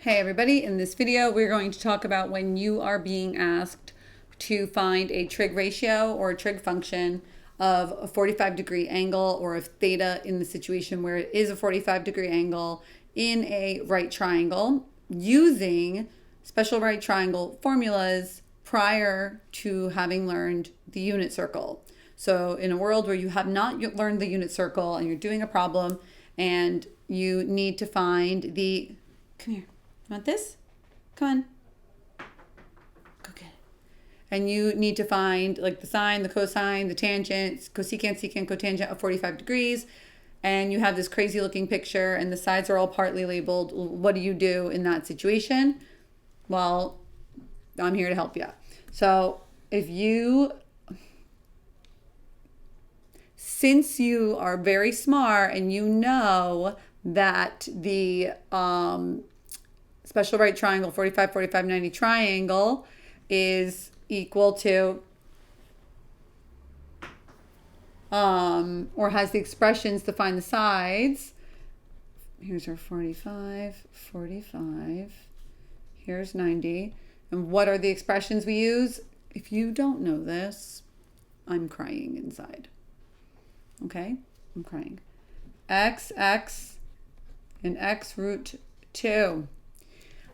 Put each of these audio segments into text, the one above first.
Hey everybody, in this video we're going to talk about when you are being asked to find a trig ratio or a trig function of a 45-degree angle, or of theta in the situation where it is a 45-degree angle in a right triangle, using special right triangle formulas prior to having learned the unit circle. So in a world where you have not learned the unit circle and you're doing a problem and you need to find the, come here. Want this? Come on. Go get it. And you need to find like the sine, the cosine, the tangent, cosecant, secant, cotangent of 45 degrees. And you have this crazy looking picture and the sides are all partly labeled. What do you do in that situation? Well, I'm here to help you. So since you are very smart and you know that the special right triangle, 45, 45, 90 triangle is equal to, or has the expressions to find the sides. Here's our 45, 45. Here's 90. And what are the expressions we use? If you don't know this, I'm crying inside. Okay? I'm crying. X, and x root 2.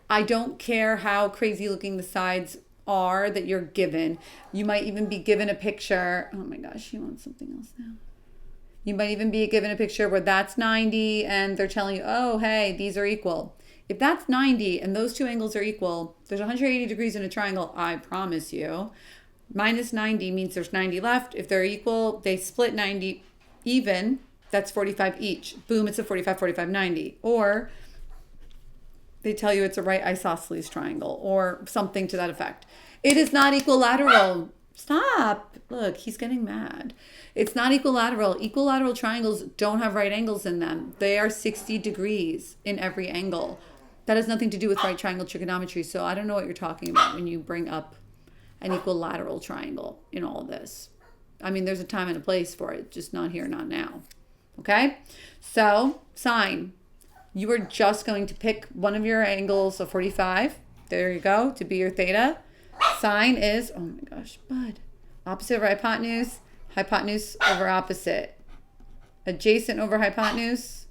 I don't care how crazy looking the sides are that you're given. You might even be given a picture. Oh my gosh, she wants something else now. You might even be given a picture where that's 90 and they're telling you, oh, hey, these are equal. If that's 90 and those two angles are equal, there's 180 degrees in a triangle, I promise you. Minus 90 means there's 90 left. If they're equal, they split 90 even. That's 45 each. Boom, it's a 45, 45, 90. Or they tell you it's a right isosceles triangle or something to that effect. It is not equilateral. Stop. Look, he's getting mad. It's not equilateral. Equilateral triangles don't have right angles in them. They are 60 degrees in every angle. That has nothing to do with right triangle trigonometry. So I don't know what you're talking about when you bring up an equilateral triangle in all of this. I mean, there's a time and a place for it, just not here, not now. Okay? So, sine. You are just going to pick one of your angles of 45. There you go, to be your theta. Sine is, oh my gosh, bud. Opposite over hypotenuse, hypotenuse over opposite. Adjacent over hypotenuse,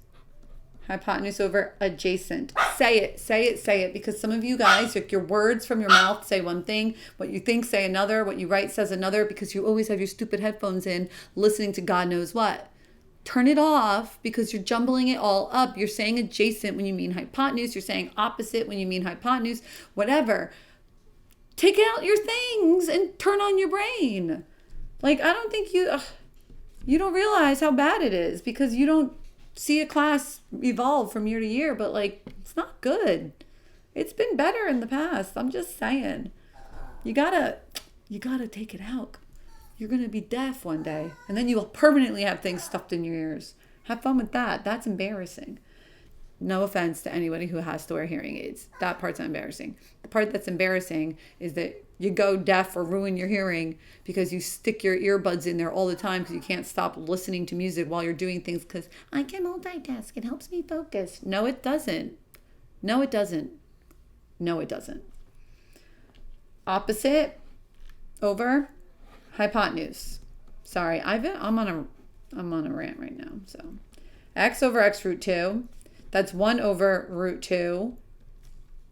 hypotenuse over adjacent. Say it, say it, say it, because some of you guys, like your words from your mouth say one thing, what you think say another, what you write says another, because you always have your stupid headphones in listening to God knows what. Turn it off because you're jumbling it all up. You're saying adjacent when you mean hypotenuse. You're saying opposite when you mean hypotenuse. Whatever. Take out your things and turn on your brain. Like, I don't think you don't realize how bad it is because you don't see a class evolve from year to year. But like, it's not good. It's been better in the past. I'm just saying. You gotta take it out. You're going to be deaf one day, and then you will permanently have things stuffed in your ears. Have fun with that. That's embarrassing. No offense to anybody who has to wear hearing aids. That part's not embarrassing. The part that's embarrassing is that you go deaf or ruin your hearing because you stick your earbuds in there all the time because you can't stop listening to music while you're doing things because I can multitask. It helps me focus. No, it doesn't. No, it doesn't. No, it doesn't. Opposite over hypotenuse. Sorry, I'm on a rant right now. So x over x root 2. That's 1 over root 2.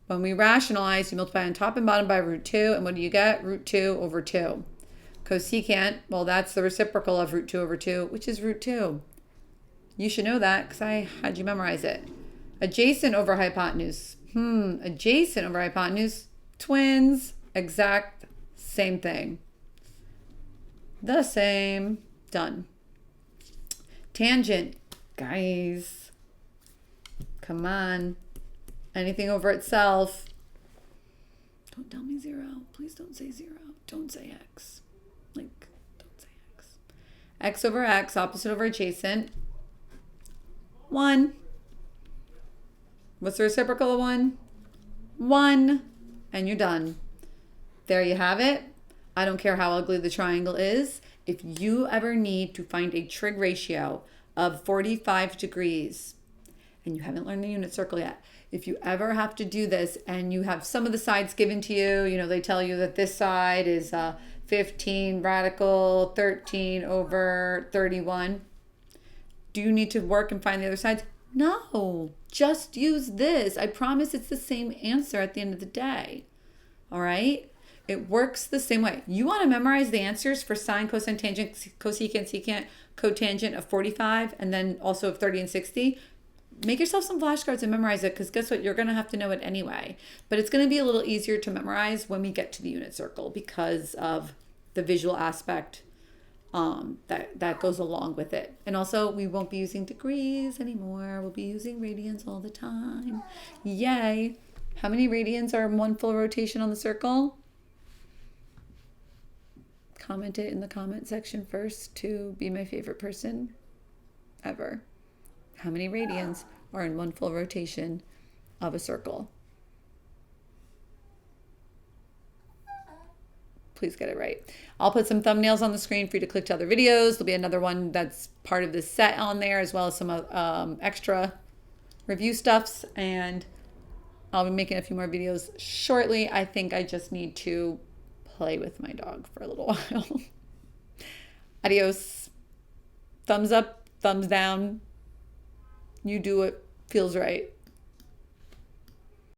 When we rationalize, you multiply on top and bottom by root 2. And what do you get? Root 2 over 2. Cosecant, well, that's the reciprocal of root 2 over 2, which is root 2. You should know that because I had you memorize it. Adjacent over hypotenuse. Adjacent over hypotenuse. Twins. Exact same thing. The same. Done. Tangent. Guys. Come on. Anything over itself. Don't tell me 0. Please don't say 0. Don't say x. Like, don't say x. X over x, opposite over adjacent. 1. What's the reciprocal of 1? 1. And you're done. There you have it. I don't care how ugly the triangle is. If you ever need to find a trig ratio of 45 degrees and you haven't learned the unit circle yet, if you ever have to do this and you have some of the sides given to you, you know, they tell you that this side is 15 radical 13 over 31. Do you need to work and find the other sides? No, just use this. I promise it's the same answer at the end of the day. All right? It works the same way. You want to memorize the answers for sine, cosine, tangent, cosecant, secant, cotangent of 45, and then also of 30 and 60. Make yourself some flashcards and memorize it, because guess what? You're going to have to know it anyway. But it's going to be a little easier to memorize when we get to the unit circle because of the visual aspect that goes along with it. And also, we won't be using degrees anymore. We'll be using radians all the time. Yay! How many radians are in one full rotation on the circle? Comment it in the comment section first to be my favorite person ever. How many radians are in one full rotation of a circle? Please get it right. I'll put some thumbnails on the screen for you to click to other videos. There'll be another one that's part of this set on there, as well as some extra review stuffs. And I'll be making a few more videos shortly. I think I just need to play with my dog for a little while. Adios. Thumbs up, thumbs down. You do what feels right.